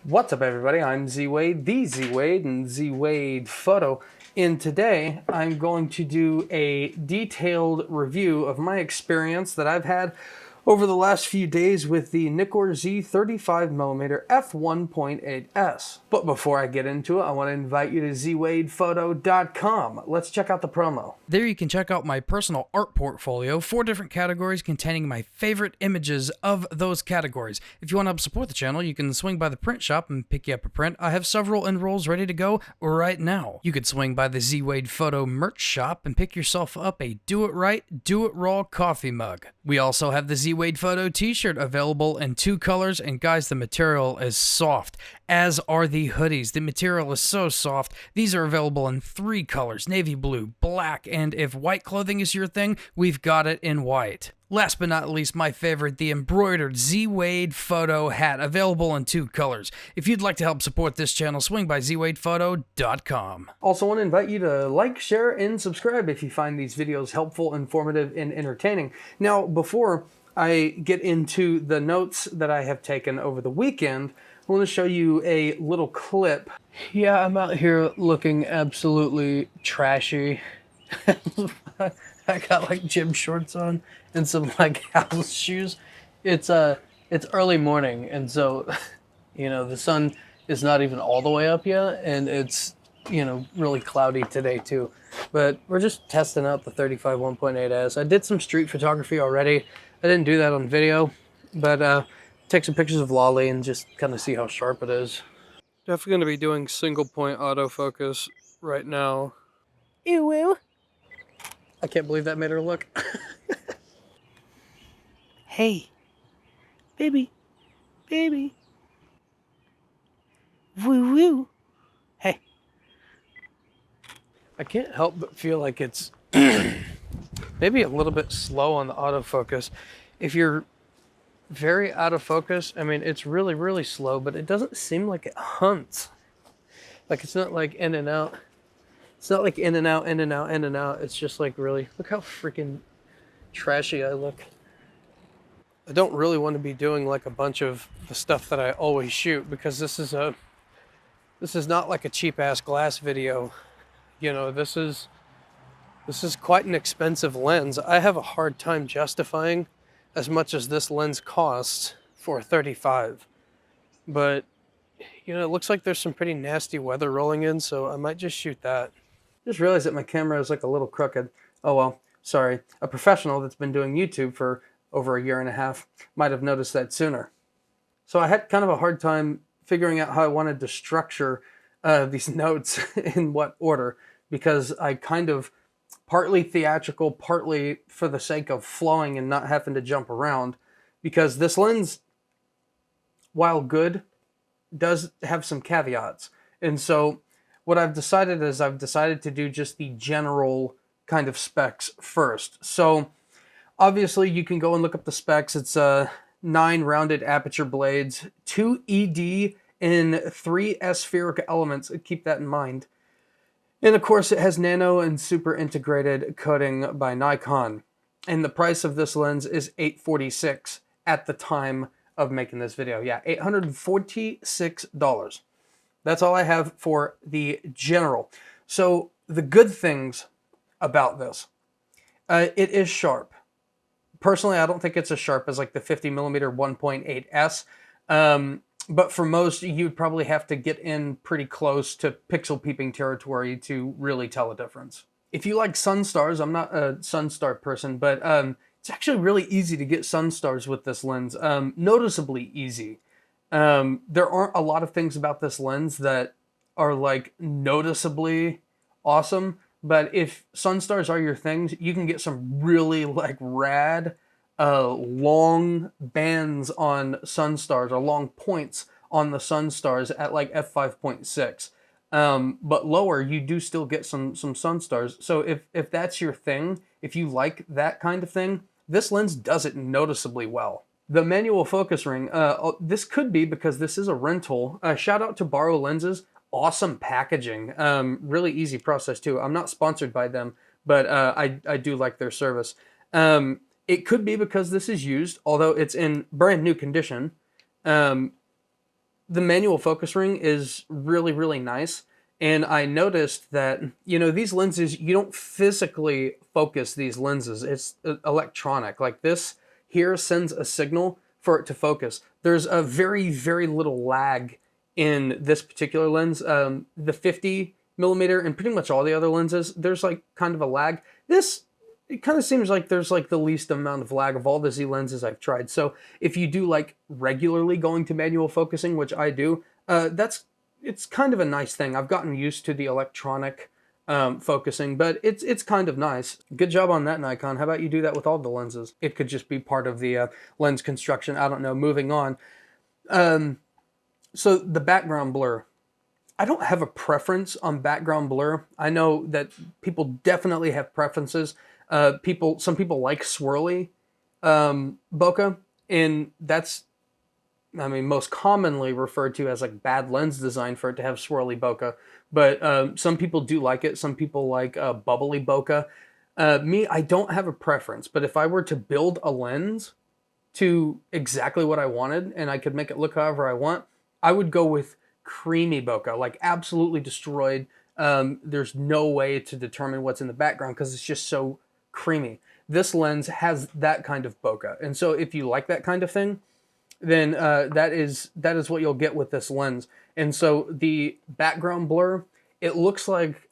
What's up, everybody? I'm ZWade, the ZWade, and ZWade Photo. And today I'm going to do a detailed review of my experience that I've had over the last few days with the Nikkor Z 35mm f1.8s. But before I get into it, I want to invite you to ZWadePhoto.com. Let's check out the promo. There you can check out my personal art portfolio, 4 different categories containing my favorite images of those categories. If you want to help support the channel, you can swing by the print shop and pick you up a print. I have several enrolls ready to go right now. You could swing by the ZWade Photo merch shop and pick yourself up a Do It Right, Do It Raw coffee mug. We also have the ZWade Photo t-shirt available in 2 colors, and guys, the material is soft, as are the hoodies. The material is so soft. These are available in 3 colors, navy blue, black, and if white clothing is your thing, we've got it in white. Last but not least, my favorite, the embroidered ZWade Photo hat, available in 2 colors. If you'd like to help support this channel, swing by ZWadePhoto.com. Also want to invite you to like, share, and subscribe if you find these videos helpful, informative, and entertaining. Now, before I get into the notes that I have taken over the weekend, I want to show you a little clip. Yeah, I'm out here looking absolutely trashy. I got like gym shorts on and some like house shoes. It's early morning, and so the sun is not even all the way up yet, and it's really cloudy today too. But we're just testing out the 35 1.8s. I did some street photography already. I didn't do that on video, but take some pictures of Lolly and just kind of see how sharp it is. Definitely going to be doing single point autofocus right now. Ew. I can't believe that made her look. Hey, baby. Woo woo. Hey. I can't help but feel like it's maybe a little bit slow on the autofocus. If you're very out of focus, I mean, it's really, really slow, but it doesn't seem like it hunts. Like, it's not like in and out. It's not like in and out, in and out, in and out. It's just like really, look how freaking trashy I look. I don't really want to be doing like a bunch of the stuff that I always shoot, because this is not like a cheap ass glass video. This is quite an expensive lens. I have a hard time justifying as much as this lens costs for a 35. But it looks like there's some pretty nasty weather rolling in, so I might just shoot that. Just realized that my camera is like a little crooked. Oh well, sorry. A professional that's been doing YouTube for over 1.5 years might have noticed that sooner. So I had kind of a hard time figuring out how I wanted to structure these notes in what order, because I kind of partly theatrical, partly for the sake of flowing and not having to jump around, because this lens, while good, does have some caveats. And so what I've decided is to do just the general kind of specs first. So obviously you can go and look up the specs. It's 9 rounded aperture blades, 2 ED and 3 aspheric elements. Keep that in mind. And of course it has nano and super integrated coating by Nikon. And the price of this lens is $846 at the time of making this video. Yeah, $846. That's all I have for the general. So the good things about this, it is sharp. Personally, I don't think it's as sharp as like the 50mm 1.8s. But for most, you'd probably have to get in pretty close to pixel peeping territory to really tell a difference. If you like sun stars, I'm not a sun star person, but it's actually really easy to get sun stars with this lens. Noticeably easy. There aren't a lot of things about this lens that are like noticeably awesome, but if sun stars are your things, you can get some really like rad long bands on sun stars, or long points on the sun stars at like f5.6. But lower, you do still get some sun stars. So if that's your thing, if you like that kind of thing, this lens does it noticeably well. The manual focus ring, this could be because this is a rental. Shout out to Borrow Lenses. Awesome packaging. Really easy process too. I'm not sponsored by them, but I do like their service. It could be because this is used, although it's in brand new condition. the manual focus ring is really, really nice. And I noticed that, you know, these lenses, you don't physically focus these lenses. It's electronic. Like this here sends a signal for it to focus. There's a very, very little lag in this particular lens. The 50 millimeter and pretty much all the other lenses, there's like kind of a lag. This, it kind of seems like there's like the least amount of lag of all the Z lenses I've tried. So if you do like regularly going to manual focusing, which I do, it's kind of a nice thing. I've gotten used to the electronic focusing, but it's kind of nice. Good job on that, Nikon. How about you do that with all the lenses? It could just be part of the lens construction. I don't know. Moving on. So the background blur. I don't have a preference on background blur. I know that people definitely have preferences. Some people like swirly bokeh, and that's, I mean, most commonly referred to as like bad lens design for it to have swirly bokeh. But some people do like it. Some people like bubbly bokeh. Me, I don't have a preference. But if I were to build a lens to exactly what I wanted and I could make it look however I want, I would go with creamy bokeh, like absolutely destroyed. There's no way to determine what's in the background because it's just so creamy. This lens has that kind of bokeh. And so if you like that kind of thing, then that is what you'll get with this lens. And so the background blur, it looks like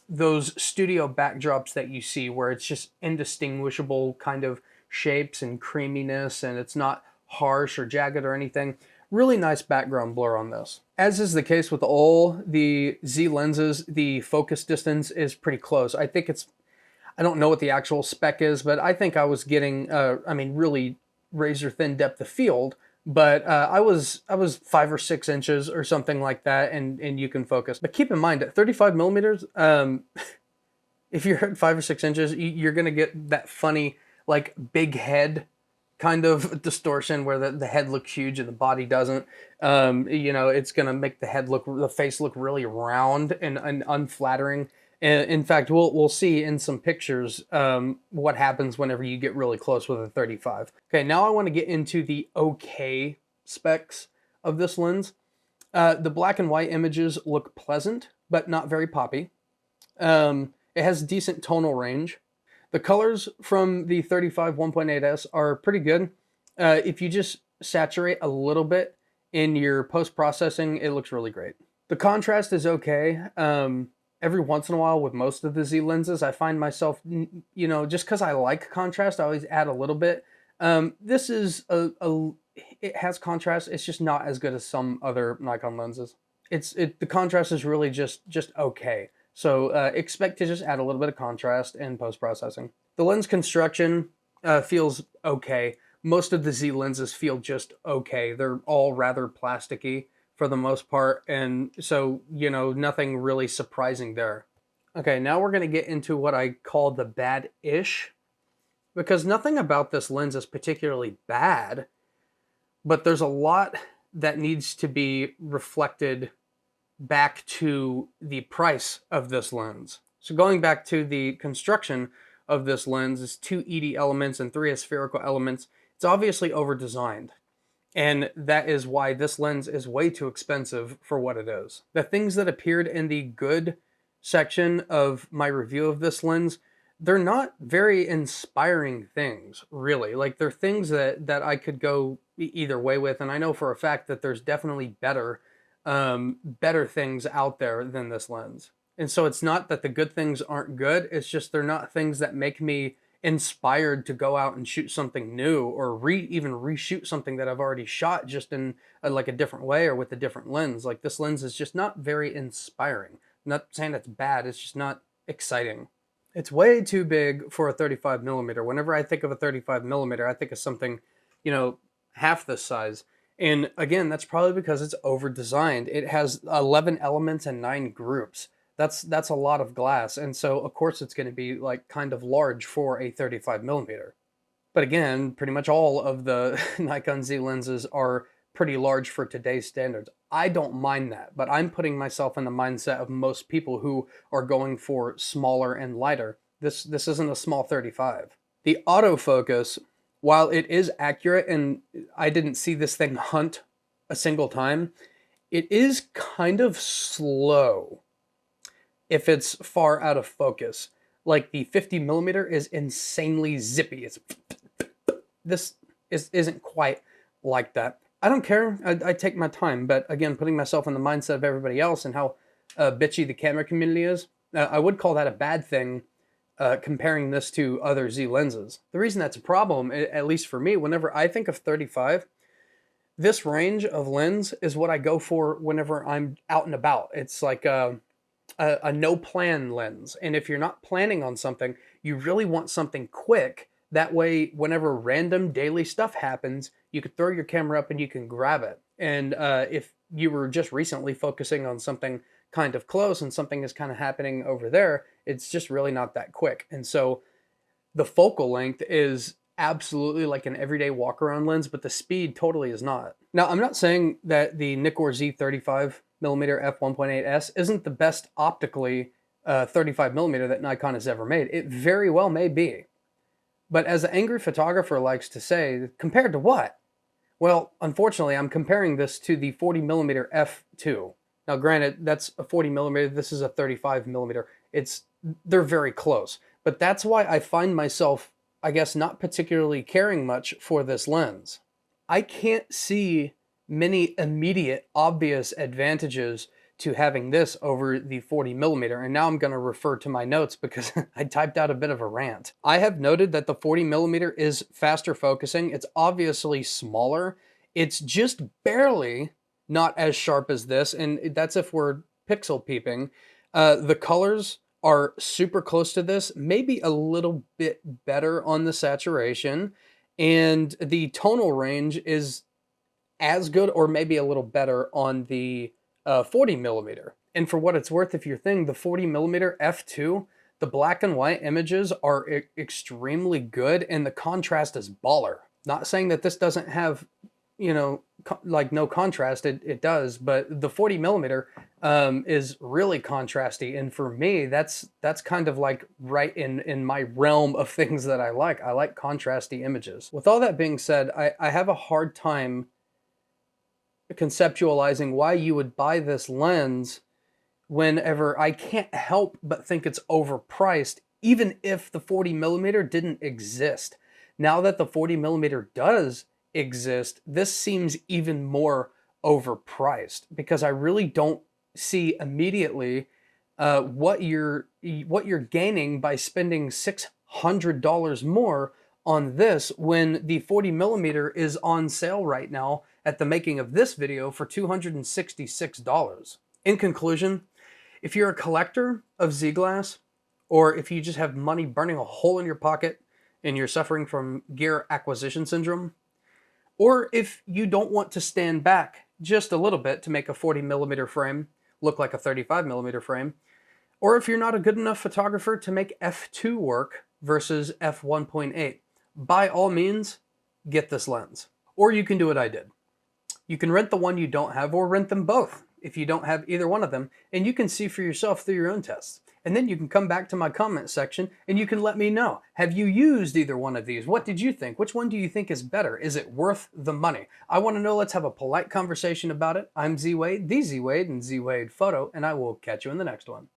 those studio backdrops that you see where it's just indistinguishable kind of shapes and creaminess, and it's not harsh or jagged or anything. Really nice background blur on this. As is the case with all the Z lenses, the focus distance is pretty close. I think I don't know what the actual spec is, but I think I was getting, I mean, really razor thin depth of field, but I was 5 or 6 inches or something like that, and you can focus. But keep in mind at 35 millimeters, if you're at 5 or 6 inches, you're gonna get that funny like big head kind of distortion where the head looks huge and the body doesn't. You know, it's gonna make the face look really round and unflattering. In fact, we'll see in some pictures what happens whenever you get really close with a 35. Okay, now I want to get into the okay specs of this lens. The black and white images look pleasant, but not very poppy. It has decent tonal range. The colors from the 35 1.8S are pretty good. If you just saturate a little bit in your post-processing, it looks really great. The contrast is okay. Every once in a while with most of the Z lenses, I find myself, you know, just because I like contrast, I always add a little bit. This is it has contrast. It's just not as good as some other Nikon lenses. The contrast is really just okay. So expect to just add a little bit of contrast in post-processing. The lens construction feels okay. Most of the Z lenses feel just okay. They're all rather plasticky for the most part, and so, you know, nothing really surprising there. Okay, now we're going to get into what I call the bad-ish, because nothing about this lens is particularly bad, but there's a lot that needs to be reflected back to the price of this lens. So going back to the construction of this lens, is 2 ED elements and 3 aspherical elements. It's obviously over-designed. And that is why this lens is way too expensive for what it is. The things that appeared in the good section of my review of this lens, they're not very inspiring things, really. Like, they're things that I could go either way with, and I know for a fact that there's definitely better things out there than this lens. And so it's not that the good things aren't good, it's just they're not things that make me inspired to go out and shoot something new, or even reshoot something that I've already shot just in like a different way or with a different lens. Like, this lens is just not very inspiring. I'm not saying it's bad, it's just not exciting. It's way too big for a 35 millimeter. Whenever I think of a 35 millimeter, I think of something, you know, half this size. And again, that's probably because it's over-designed. It has 11 elements and 9 groups. That's a lot of glass. And so, of course, it's going to be like kind of large for a 35 millimeter. But again, pretty much all of the Nikon Z lenses are pretty large for today's standards. I don't mind that, but I'm putting myself in the mindset of most people who are going for smaller and lighter. This isn't a small 35. The autofocus, while it is accurate, and I didn't see this thing hunt a single time, it is kind of slow if it's far out of focus. Like the 50 millimeter is insanely zippy. This isn't quite like that. I don't care. I take my time, but again, putting myself in the mindset of everybody else and how bitchy the camera community is, I would call that a bad thing, comparing this to other Z lenses. The reason that's a problem, at least for me, whenever I think of 35, this range of lens is what I go for whenever I'm out and about. It's like a no plan lens. And if you're not planning on something, you really want something quick. That way, whenever random daily stuff happens, you could throw your camera up and you can grab it. And if you were just recently focusing on something kind of close and something is kind of happening over there, it's just really not that quick. And so the focal length is absolutely like an everyday walk around lens, but the speed totally is not. Now, I'm not saying that the Nikkor Z 35 millimeter f1.8s isn't the best optically 35 millimeter that Nikon has ever made. It very well may be. But as an angry photographer likes to say, compared to what? Well, unfortunately, I'm comparing this to the 40 millimeter f2. Now, granted, that's a 40 millimeter. This is a 35 millimeter. They're very close. But that's why I find myself, I guess, not particularly caring much for this lens. I can't see many immediate, obvious advantages to having this over the 40 millimeter. And now I'm going to refer to my notes because I typed out a bit of a rant. I have noted that the 40 millimeter is faster focusing. It's obviously smaller. It's just barely not as sharp as this. And that's if we're pixel peeping. The colors are super close to this, maybe a little bit better on the saturation. And the tonal range is as good or maybe a little better on the 40 millimeter. And for what it's worth, if you're thinking the 40 millimeter f2, the black and white images are extremely good and the contrast is baller. Not saying that this doesn't have, you know, like no contrast, it does, but the 40 millimeter is really contrasty. And for me, that's kind of like right in my realm of things that I like. I like contrasty images. With all that being said, I have a hard time conceptualizing why you would buy this lens whenever I can't help but think it's overpriced, even if the 40 millimeter didn't exist. Now that the 40 millimeter does exist, this seems even more overpriced because I really don't see immediately what you're gaining by spending $600 more on this when the 40 millimeter is on sale right now at the making of this video for $266. In conclusion, if you're a collector of Z glass, or if you just have money burning a hole in your pocket and you're suffering from gear acquisition syndrome, or if you don't want to stand back just a little bit to make a 40 millimeter frame look like a 35 millimeter frame, or if you're not a good enough photographer to make f2 work versus f1.8, by all means, get this lens. Or you can do what I did. You can rent the one you don't have or rent them both if you don't have either one of them, and you can see for yourself through your own tests. And then you can come back to my comment section and you can let me know. Have you used either one of these? What did you think? Which one do you think is better? Is it worth the money? I want to know. Let's have a polite conversation about it. I'm ZWade, the ZWade, and ZWade Photo, and I will catch you in the next one.